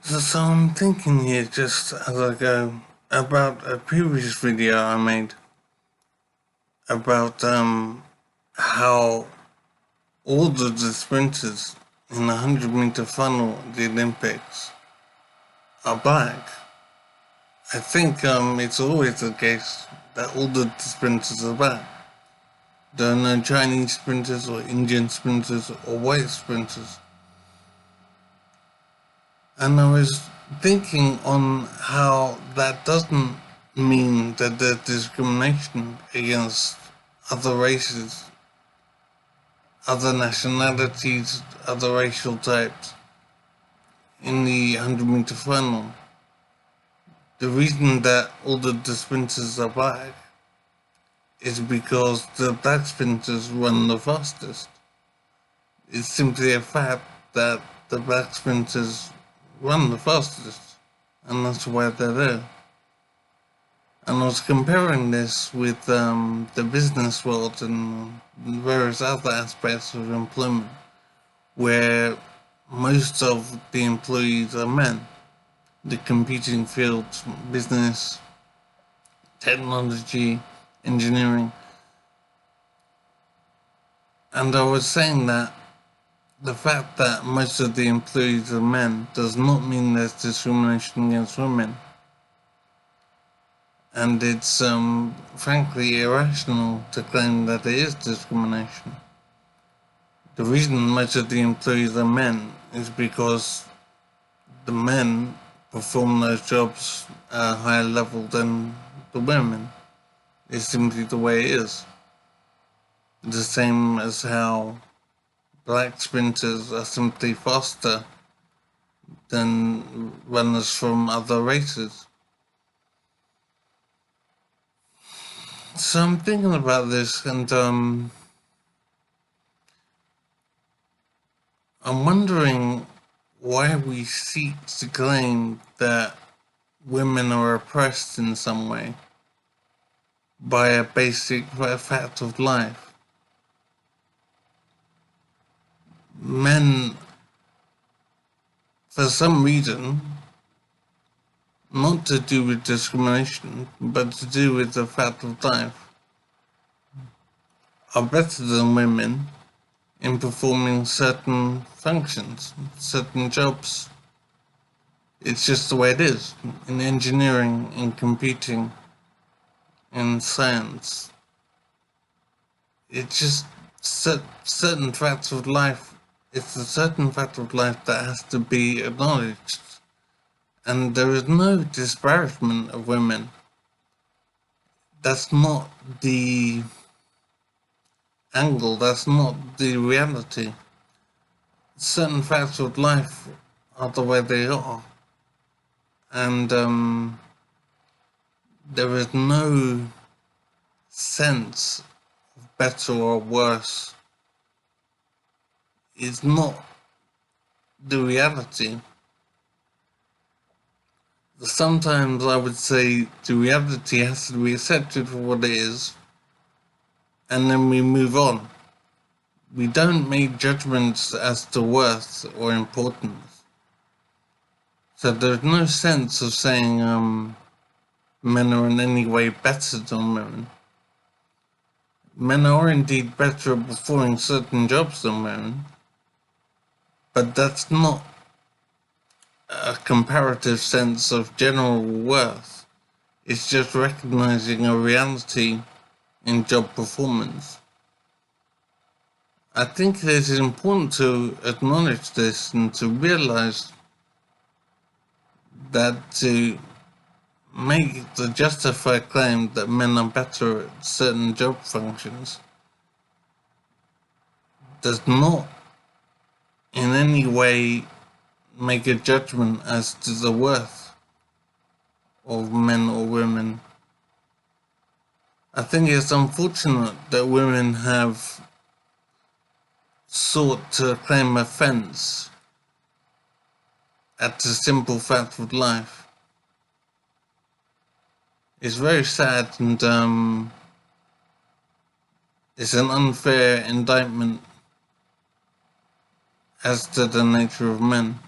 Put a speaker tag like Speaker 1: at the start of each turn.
Speaker 1: So I'm thinking here just as I go about a previous video I made about how all the sprinters in the 100-meter funnel at the Olympics are black. I think it's always the case that all the sprinters are black. There are no Chinese sprinters or Indian sprinters or white sprinters. And I was thinking on how that doesn't mean that there's discrimination against other races, other nationalities, other racial types in the 100-meter funnel. The reason that all the sprinters are black is because the black sprinters run the fastest. It's simply a fact that the black sprinters run the fastest, and that's why they're there. And I was comparing this with the business world and various other aspects of employment, where most of the employees are men. The competing fields, business, technology, engineering. And I was saying that the fact that most of the employees are men does not mean there's discrimination against women. And it's frankly irrational to claim that there is discrimination. The reason most of the employees are men is because the men perform those jobs at a higher level than the women. It's simply the way it is. The same as how black sprinters are simply faster than runners from other races. So I'm thinking about this, and I'm wondering why we seek to claim that women are oppressed in some way by a basic fact of life. Men, for some reason, not to do with discrimination, but to do with the fact of life, are better than women in performing certain functions, certain jobs. It's just the way it is. In engineering, in computing, in science. It's just certain facts of life. It's a certain fact of life that has to be acknowledged. And there is no disparagement of women. That's not the angle, that's not the reality. Certain facts of life are the way they are. And there is no sense of better or worse. It's not the reality. Sometimes I would say the reality has to be accepted for what it is, and then we move on. We don't make judgments as to worth or importance. So there's no sense of saying men are in any way better than women. Men are indeed better at performing certain jobs than women, but that's not a comparative sense of general worth. It's just recognizing a reality in job performance. I think it is important to acknowledge this and to realize that to make the justified claim that men are better at certain job functions does not in any way make a judgment as to the worth of men or women. I think it's unfortunate that women have sought to claim offense at the simple fact of life. It's very sad, and it's an unfair indictment as to the nature of men.